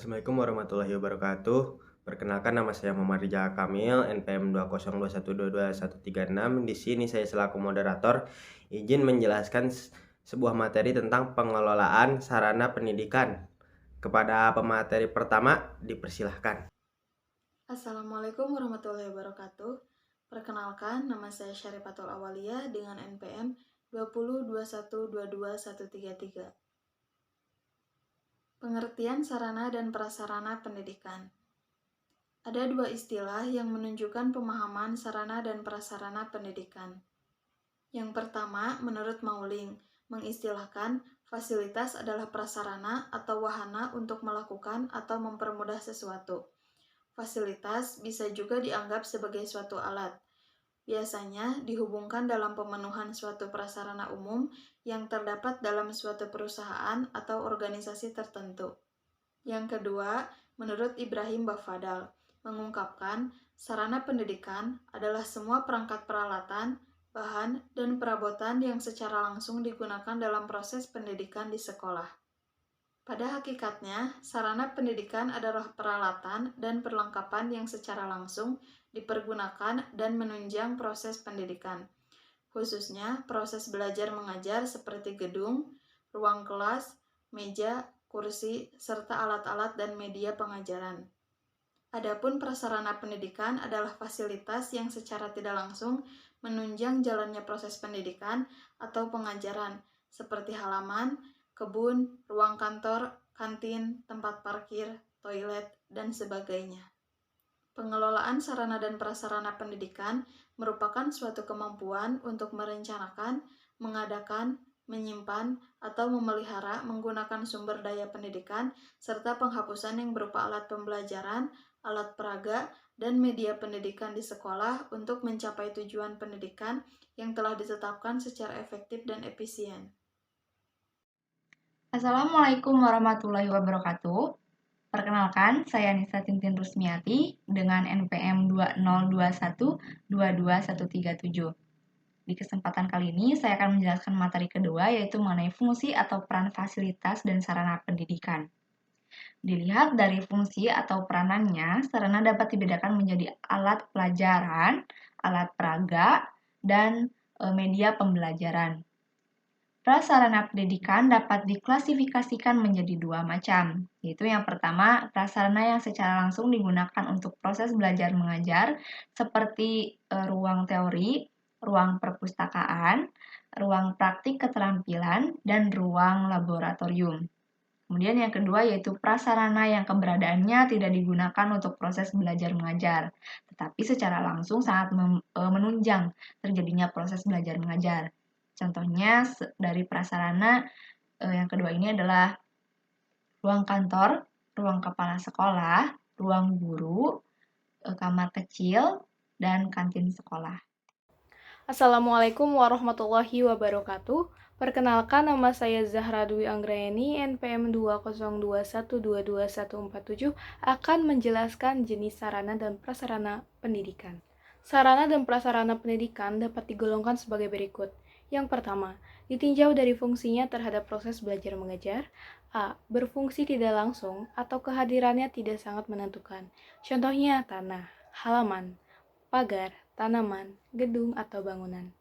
Assalamualaikum warahmatullahi wabarakatuh. Perkenalkan, nama saya Muhammad Rizal Kamil, NPM 202121136. Di sini saya selaku moderator izin menjelaskan sebuah materi tentang pengelolaan sarana pendidikan. Kepada pemateri pertama, dipersilahkan. Assalamualaikum warahmatullahi wabarakatuh. Perkenalkan, nama saya Syarifatul Awaliyah dengan NPM 2021222133. Pengertian sarana dan prasarana pendidikan. Ada dua istilah yang menunjukkan pemahaman sarana dan prasarana pendidikan. Yang pertama, menurut Mauling, mengistilahkan fasilitas adalah prasarana atau wahana untuk melakukan atau mempermudah sesuatu. Fasilitas bisa juga dianggap sebagai suatu alat. Biasanya dihubungkan dalam pemenuhan suatu prasarana umum yang terdapat dalam suatu perusahaan atau organisasi tertentu. Yang kedua, menurut Ibrahim Bafadal, mengungkapkan sarana pendidikan adalah semua perangkat peralatan, bahan, dan perabotan yang secara langsung digunakan dalam proses pendidikan di sekolah. Pada hakikatnya, sarana pendidikan adalah peralatan dan perlengkapan yang secara langsung dipergunakan dan menunjang proses pendidikan, khususnya proses belajar mengajar seperti gedung, ruang kelas, meja, kursi, serta alat-alat dan media pengajaran. Adapun prasarana pendidikan adalah fasilitas yang secara tidak langsung menunjang jalannya proses pendidikan atau pengajaran, seperti halaman, kebun, ruang kantor, kantin, tempat parkir, toilet, dan sebagainya. Pengelolaan sarana dan prasarana pendidikan merupakan suatu kemampuan untuk merencanakan, mengadakan, menyimpan, atau memelihara menggunakan sumber daya pendidikan, serta penghapusan yang berupa alat pembelajaran, alat peraga, dan media pendidikan di sekolah untuk mencapai tujuan pendidikan yang telah ditetapkan secara efektif dan efisien. Assalamualaikum warahmatullahi wabarakatuh. Perkenalkan, saya Nisa Tintin Rusmiati dengan NPM 2021222137. Di kesempatan kali ini, saya akan menjelaskan materi kedua, yaitu mengenai fungsi atau peran fasilitas dan sarana pendidikan. Dilihat dari fungsi atau peranannya, sarana dapat dibedakan menjadi alat pelajaran, alat peraga, dan media pembelajaran. Prasarana pendidikan dapat diklasifikasikan menjadi dua macam, yaitu yang pertama, prasarana yang secara langsung digunakan untuk proses belajar mengajar, seperti ruang teori, ruang perpustakaan, ruang praktik keterampilan, dan ruang laboratorium. Kemudian yang kedua yaitu prasarana yang keberadaannya tidak digunakan untuk proses belajar mengajar, tetapi secara langsung sangat menunjang terjadinya proses belajar mengajar. Contohnya dari prasarana yang kedua ini adalah ruang kantor, ruang kepala sekolah, ruang guru, kamar kecil, dan kantin sekolah. Assalamualaikum warahmatullahi wabarakatuh. Perkenalkan, nama saya Zahra Dwi Anggrayani, NPM 202122147, akan menjelaskan jenis sarana dan prasarana pendidikan. Sarana dan prasarana pendidikan dapat digolongkan sebagai berikut. Yang pertama, ditinjau dari fungsinya terhadap proses belajar mengajar. A. Berfungsi tidak langsung atau kehadirannya tidak sangat menentukan. Contohnya tanah, halaman, pagar, tanaman, gedung, atau bangunan.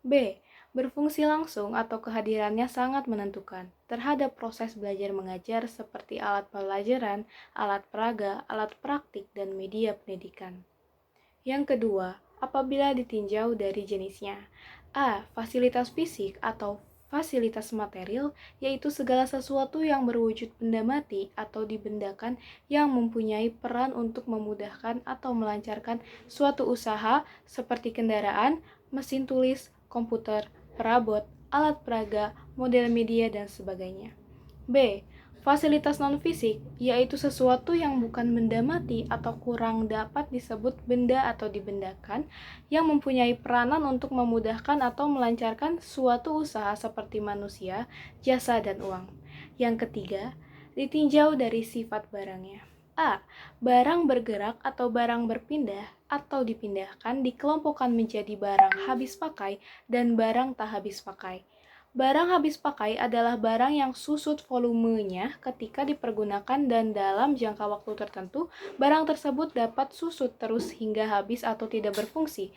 B. Berfungsi langsung atau kehadirannya sangat menentukan terhadap proses belajar mengajar seperti alat pelajaran, alat peraga, alat praktik, dan media pendidikan. Yang kedua, apabila ditinjau dari jenisnya. A. Fasilitas fisik atau fasilitas material, yaitu segala sesuatu yang berwujud benda mati atau dibendakan yang mempunyai peran untuk memudahkan atau melancarkan suatu usaha seperti kendaraan, mesin tulis, komputer, perabot, alat peraga, model media, dan sebagainya. B. Fasilitas non-fisik, yaitu sesuatu yang bukan benda mati atau kurang dapat disebut benda atau dibendakan, yang mempunyai peranan untuk memudahkan atau melancarkan suatu usaha seperti manusia, jasa, dan uang. Yang ketiga, ditinjau dari sifat barangnya. A. Barang bergerak atau barang berpindah atau dipindahkan dikelompokkan menjadi barang habis pakai dan barang tak habis pakai. Barang habis pakai adalah barang yang susut volumenya ketika dipergunakan dan dalam jangka waktu tertentu, barang tersebut dapat susut terus hingga habis atau tidak berfungsi,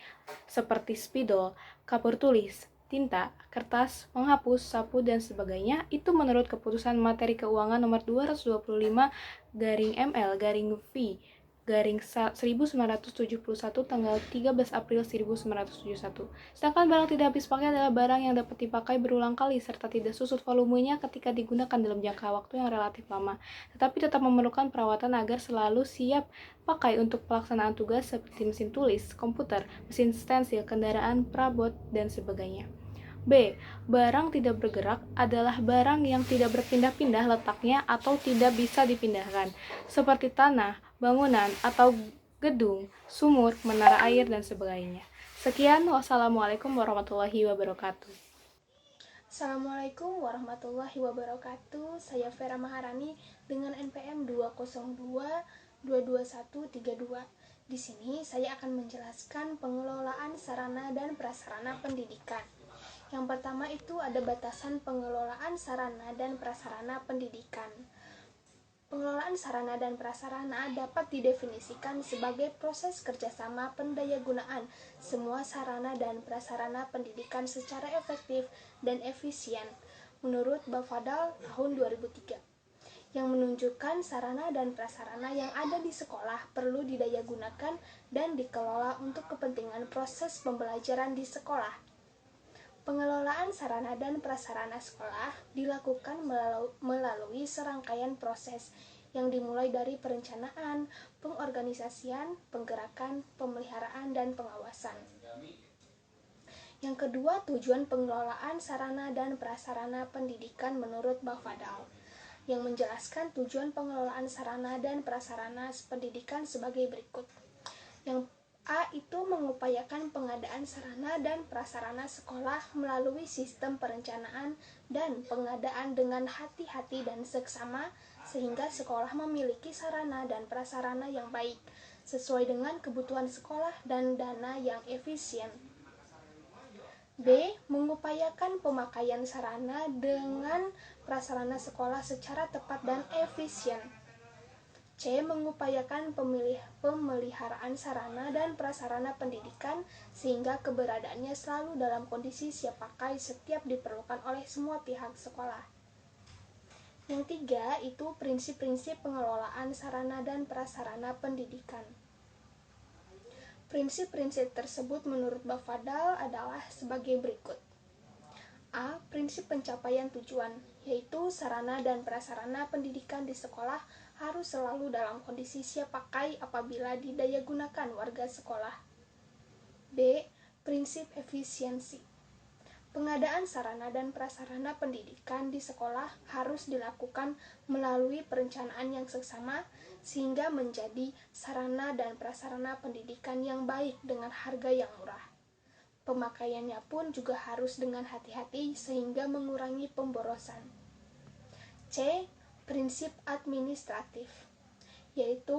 seperti spidol, kapur tulis, tinta, kertas, penghapus, sapu, dan sebagainya. Itu menurut Keputusan Materi Keuangan nomor 225/ML/V 1971 tanggal 13 April 1971. Sedangkan barang tidak habis pakai adalah barang yang dapat dipakai berulang kali serta tidak susut volumenya ketika digunakan dalam jangka waktu yang relatif lama, tetapi tetap memerlukan perawatan agar selalu siap pakai untuk pelaksanaan tugas seperti mesin tulis, komputer, mesin stensil, kendaraan, perabot, dan sebagainya. B. Barang tidak bergerak adalah barang yang tidak berpindah-pindah letaknya atau tidak bisa dipindahkan, seperti tanah, bangunan, atau gedung, sumur, menara air, dan sebagainya. Sekian, wassalamualaikum warahmatullahi wabarakatuh. Assalamualaikum warahmatullahi wabarakatuh. Saya Vera Maharani dengan NPM 202-22132. Di sini saya akan menjelaskan pengelolaan sarana dan prasarana pendidikan. Yang pertama itu ada batasan pengelolaan sarana dan prasarana pendidikan. Pengelolaan sarana dan prasarana dapat didefinisikan sebagai proses kerjasama pendayagunaan semua sarana dan prasarana pendidikan secara efektif dan efisien menurut Bafadal tahun 2003, yang menunjukkan sarana dan prasarana yang ada di sekolah perlu didayagunakan dan dikelola untuk kepentingan proses pembelajaran di sekolah. Pengelolaan sarana dan prasarana sekolah dilakukan melalui serangkaian proses yang dimulai dari perencanaan, pengorganisasian, penggerakan, pemeliharaan, dan pengawasan. Yang kedua, tujuan pengelolaan sarana dan prasarana pendidikan menurut Bafadal, yang menjelaskan tujuan pengelolaan sarana dan prasarana pendidikan sebagai berikut. Yang A itu mengupayakan pengadaan sarana dan prasarana sekolah melalui sistem perencanaan dan pengadaan dengan hati-hati dan seksama sehingga sekolah memiliki sarana dan prasarana yang baik sesuai dengan kebutuhan sekolah dan dana yang efisien. B. Mengupayakan pemakaian sarana dengan prasarana sekolah secara tepat dan efisien. C. Mengupayakan pemeliharaan sarana dan prasarana pendidikan sehingga keberadaannya selalu dalam kondisi siap pakai setiap diperlukan oleh semua pihak sekolah. Yang tiga itu prinsip-prinsip pengelolaan sarana dan prasarana pendidikan. Prinsip-prinsip tersebut menurut Bafadal adalah sebagai berikut. A. Prinsip pencapaian tujuan, yaitu sarana dan prasarana pendidikan di sekolah harus selalu dalam kondisi siap pakai apabila didayagunakan warga sekolah. B. Prinsip efisiensi. Pengadaan sarana dan prasarana pendidikan di sekolah harus dilakukan melalui perencanaan yang seksama sehingga menjadi sarana dan prasarana pendidikan yang baik dengan harga yang murah. Pemakaiannya pun juga harus dengan hati-hati sehingga mengurangi pemborosan. C. Prinsip administratif, yaitu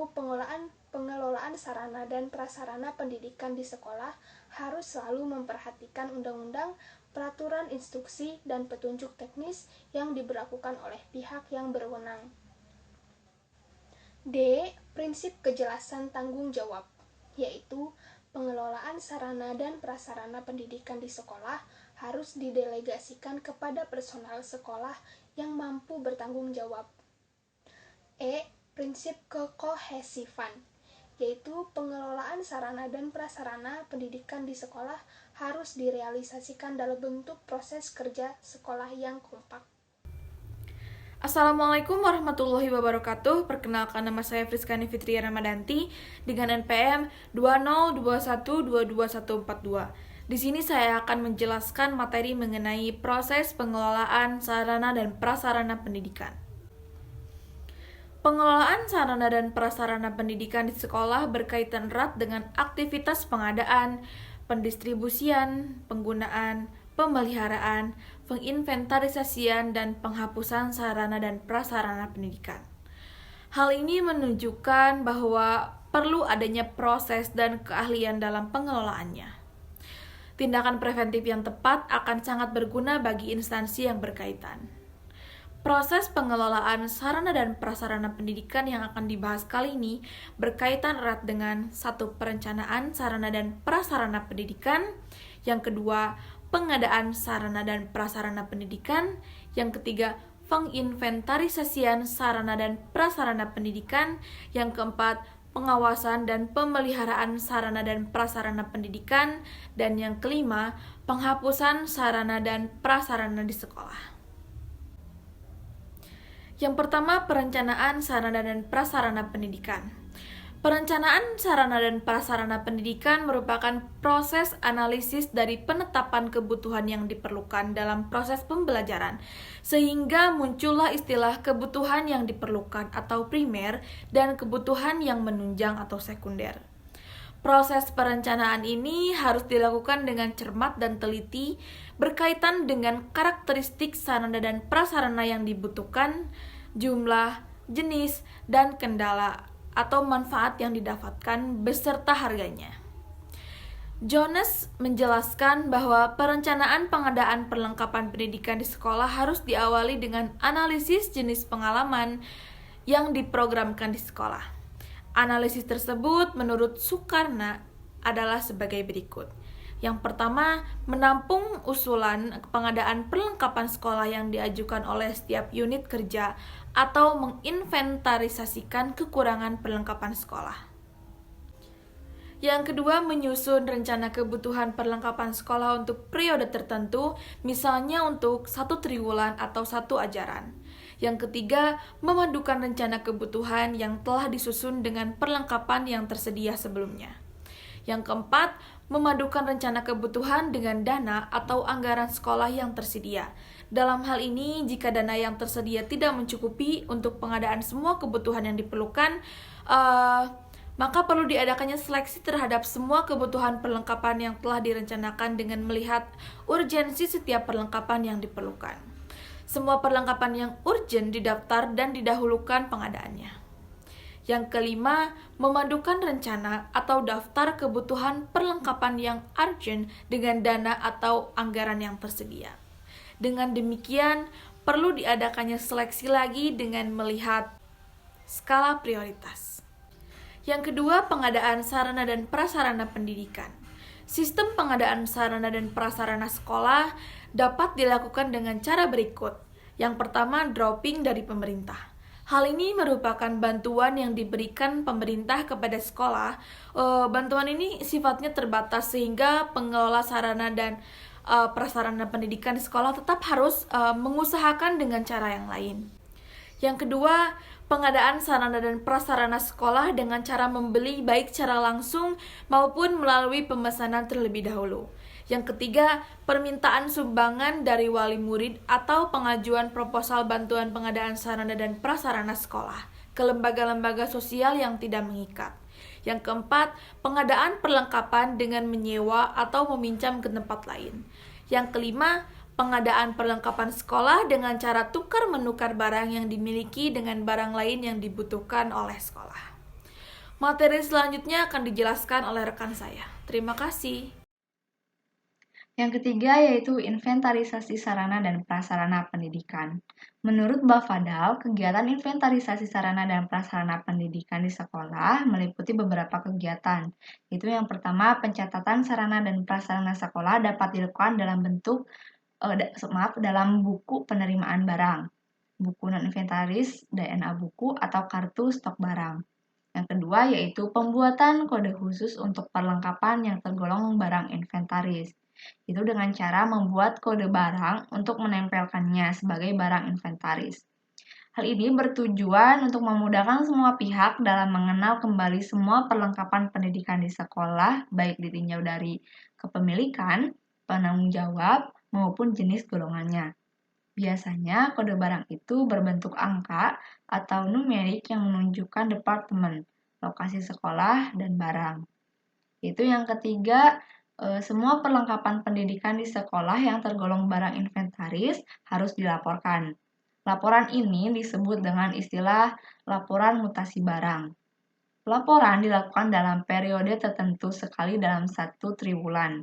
pengelolaan sarana dan prasarana pendidikan di sekolah harus selalu memperhatikan undang-undang, peraturan instruksi, dan petunjuk teknis yang diberlakukan oleh pihak yang berwenang. D. Prinsip kejelasan tanggung jawab, yaitu pengelolaan sarana dan prasarana pendidikan di sekolah harus didelegasikan kepada personal sekolah yang mampu bertanggung jawab. E. Prinsip kekohesifan, yaitu pengelolaan sarana dan prasarana pendidikan di sekolah harus direalisasikan dalam bentuk proses kerja sekolah yang kompak. Assalamualaikum warahmatullahi wabarakatuh. Perkenalkan, nama saya Friskani Fitri Ramadanti dengan NPM 20121224142. Di sini saya akan menjelaskan materi mengenai proses pengelolaan sarana dan prasarana pendidikan. Pengelolaan sarana dan prasarana pendidikan di sekolah berkaitan erat dengan aktivitas pengadaan, pendistribusian, penggunaan, pemeliharaan, penginventarisasian, dan penghapusan sarana dan prasarana pendidikan. Hal ini menunjukkan bahwa perlu adanya proses dan keahlian dalam pengelolaannya. tindakan preventif yang tepat akan sangat berguna bagi instansi yang berkaitan. Proses pengelolaan sarana dan prasarana pendidikan yang akan dibahas kali ini berkaitan erat dengan 1. Perencanaan sarana dan prasarana pendidikan, yang kedua, pengadaan sarana dan prasarana pendidikan, yang ketiga, penginventarisasian sarana dan prasarana pendidikan, yang keempat, pengawasan dan pemeliharaan sarana dan prasarana pendidikan, dan yang kelima, penghapusan sarana dan prasarana di sekolah. Yang pertama, perencanaan sarana dan prasarana pendidikan. Perencanaan sarana dan prasarana pendidikan merupakan proses analisis dari penetapan kebutuhan yang diperlukan dalam proses pembelajaran, sehingga muncullah istilah kebutuhan yang diperlukan atau primer dan kebutuhan yang menunjang atau sekunder. Proses perencanaan ini harus dilakukan dengan cermat dan teliti berkaitan dengan karakteristik sarana dan prasarana yang dibutuhkan, jumlah, jenis, dan kendala atau manfaat yang didapatkan beserta harganya. Jones menjelaskan bahwa perencanaan pengadaan perlengkapan pendidikan di sekolah harus diawali dengan analisis jenis pengalaman yang diprogramkan di sekolah. Analisis tersebut menurut Soekarno adalah sebagai berikut. Yang pertama, menampung usulan pengadaan perlengkapan sekolah yang diajukan oleh setiap unit kerja atau menginventarisasikan kekurangan perlengkapan sekolah. Yang kedua, menyusun rencana kebutuhan perlengkapan sekolah untuk periode tertentu, misalnya untuk 1 triwulan atau 1 ajaran. Yang ketiga, memadukan rencana kebutuhan yang telah disusun dengan perlengkapan yang tersedia sebelumnya. Yang keempat, memadukan rencana kebutuhan dengan dana atau anggaran sekolah yang tersedia. Dalam hal ini, jika dana yang tersedia tidak mencukupi untuk pengadaan semua kebutuhan yang diperlukan, maka perlu diadakannya seleksi terhadap semua kebutuhan perlengkapan yang telah direncanakan dengan melihat urgensi setiap perlengkapan yang diperlukan. Semua perlengkapan yang urgent didaftar dan didahulukan pengadaannya. Yang kelima, memadukan rencana atau daftar kebutuhan perlengkapan yang urgent dengan dana atau anggaran yang tersedia. Dengan demikian, perlu diadakannya seleksi lagi dengan melihat skala prioritas. Yang kedua, pengadaan sarana dan prasarana pendidikan. Sistem pengadaan sarana dan prasarana sekolah dapat dilakukan dengan cara berikut. Yang pertama, dropping dari pemerintah. Hal ini merupakan bantuan yang diberikan pemerintah kepada sekolah. Bantuan ini sifatnya terbatas sehingga pengelola sarana dan prasarana pendidikan di sekolah tetap harus mengusahakan dengan cara yang lain. Yang kedua, pengadaan sarana dan prasarana sekolah dengan cara membeli baik secara langsung maupun melalui pemesanan terlebih dahulu. Yang ketiga, permintaan sumbangan dari wali murid atau pengajuan proposal bantuan pengadaan sarana dan prasarana sekolah ke lembaga-lembaga sosial yang tidak mengikat. Yang keempat, pengadaan perlengkapan dengan menyewa atau meminjam ke tempat lain. Yang kelima, pengadaan perlengkapan sekolah dengan cara tukar-menukar barang yang dimiliki dengan barang lain yang dibutuhkan oleh sekolah. Materi selanjutnya akan dijelaskan oleh rekan saya. Terima kasih. Yang ketiga yaitu inventarisasi sarana dan prasarana pendidikan. Menurut Bafadal, kegiatan inventarisasi sarana dan prasarana pendidikan di sekolah meliputi beberapa kegiatan. Itu yang pertama, pencatatan sarana dan prasarana sekolah dapat dilakukan dalam bentuk dalam buku penerimaan barang, buku non-inventaris, DNA buku, atau kartu stok barang. Yang kedua yaitu pembuatan kode khusus untuk perlengkapan yang tergolong barang inventaris. Itu dengan cara membuat kode barang untuk menempelkannya sebagai barang inventaris. Hal ini bertujuan untuk memudahkan semua pihak dalam mengenal kembali semua perlengkapan pendidikan di sekolah, baik ditinjau dari kepemilikan, penanggung jawab, maupun jenis golongannya. Biasanya kode barang itu berbentuk angka atau numerik yang menunjukkan departemen, lokasi sekolah, dan barang. Itu yang ketiga, semua perlengkapan pendidikan di sekolah yang tergolong barang inventaris harus dilaporkan. Laporan ini disebut dengan istilah laporan mutasi barang. Laporan dilakukan dalam periode tertentu sekali dalam 1 triwulan.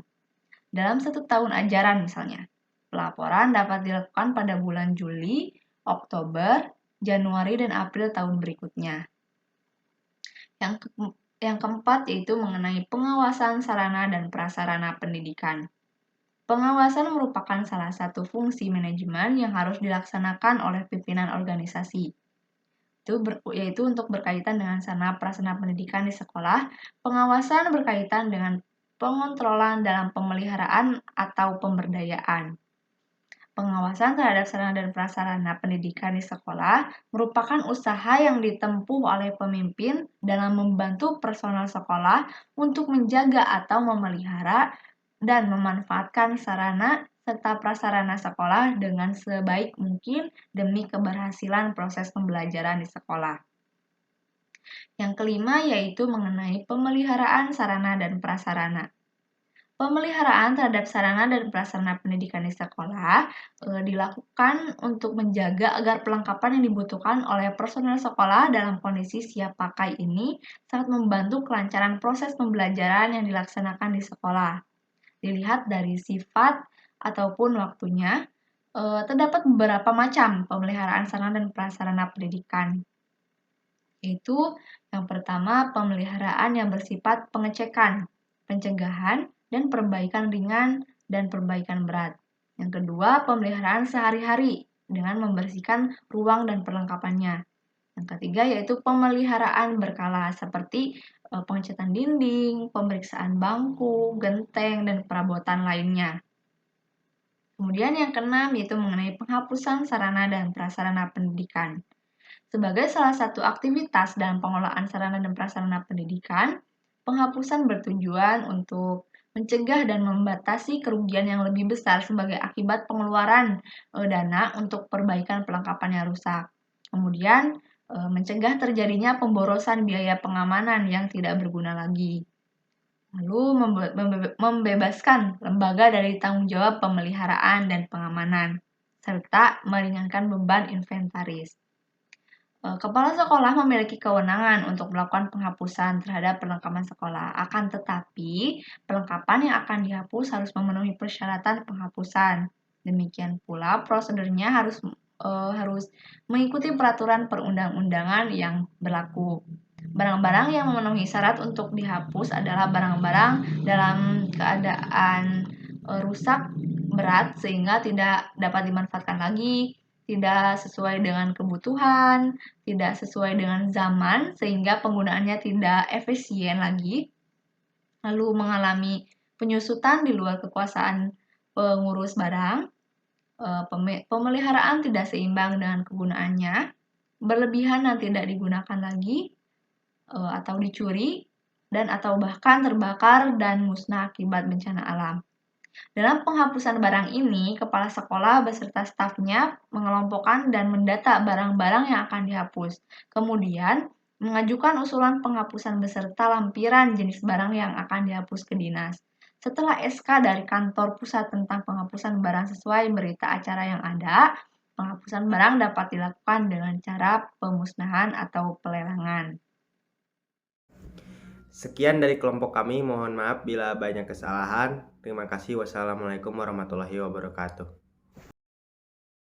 dalam 1 tahun ajaran misalnya. Pelaporan dapat dilakukan pada bulan Juli, Oktober, Januari, dan April tahun berikutnya. Yang keempat yaitu mengenai pengawasan sarana dan prasarana pendidikan. Pengawasan merupakan salah satu fungsi manajemen yang harus dilaksanakan oleh pimpinan organisasi. Yaitu untuk berkaitan dengan sarana prasarana pendidikan di sekolah. Pengawasan berkaitan dengan pengontrolan dalam pemeliharaan atau pemberdayaan. Pengawasan terhadap sarana dan prasarana pendidikan di sekolah merupakan usaha yang ditempuh oleh pemimpin dalam membantu personel sekolah untuk menjaga atau memelihara dan memanfaatkan sarana serta prasarana sekolah dengan sebaik mungkin demi keberhasilan proses pembelajaran di sekolah. Yang kelima yaitu mengenai pemeliharaan sarana dan prasarana. Pemeliharaan terhadap sarana dan prasarana pendidikan di sekolah dilakukan untuk menjaga agar perlengkapan yang dibutuhkan oleh personel sekolah dalam kondisi siap pakai ini sangat membantu kelancaran proses pembelajaran yang dilaksanakan di sekolah. Dilihat dari sifat ataupun waktunya, terdapat beberapa macam pemeliharaan sarana dan prasarana pendidikan. Yaitu yang pertama, pemeliharaan yang bersifat pengecekan, pencegahan, dan perbaikan ringan dan perbaikan berat. Yang kedua, pemeliharaan sehari-hari dengan membersihkan ruang dan perlengkapannya. Yang ketiga yaitu pemeliharaan berkala seperti pengecatan dinding, pemeriksaan bangku, genteng, dan perabotan lainnya. Kemudian yang keenam yaitu mengenai penghapusan sarana dan prasarana pendidikan. Sebagai salah satu aktivitas dalam pengelolaan sarana dan prasarana pendidikan, penghapusan bertujuan untuk mencegah dan membatasi kerugian yang lebih besar sebagai akibat pengeluaran dana untuk perbaikan perlengkapan yang rusak. Kemudian, mencegah terjadinya pemborosan biaya pengamanan yang tidak berguna lagi. Lalu, membebaskan lembaga dari tanggung jawab pemeliharaan dan pengamanan, serta meringankan beban inventaris. Kepala sekolah memiliki kewenangan untuk melakukan penghapusan terhadap perlengkapan sekolah. Akan tetapi, perlengkapan yang akan dihapus harus memenuhi persyaratan penghapusan. Demikian pula, prosedurnya harus mengikuti peraturan perundang-undangan yang berlaku. Barang-barang yang memenuhi syarat untuk dihapus adalah barang-barang dalam keadaan rusak berat sehingga tidak dapat dimanfaatkan lagi, tidak sesuai dengan kebutuhan, tidak sesuai dengan zaman, sehingga penggunaannya tidak efisien lagi, lalu mengalami penyusutan di luar kekuasaan pengurus barang, pemeliharaan tidak seimbang dengan kegunaannya, berlebihan dan tidak digunakan lagi, atau dicuri, dan atau bahkan terbakar dan musnah akibat bencana alam. Dalam penghapusan barang ini, kepala sekolah beserta stafnya mengelompokkan dan mendata barang-barang yang akan dihapus. Kemudian, mengajukan usulan penghapusan beserta lampiran jenis barang yang akan dihapus ke dinas. Setelah SK dari kantor pusat tentang penghapusan barang sesuai berita acara yang ada, penghapusan barang dapat dilakukan dengan cara pemusnahan atau pelelangan. Sekian dari kelompok kami, mohon maaf bila banyak kesalahan. Terima kasih. Wassalamualaikum warahmatullahi wabarakatuh.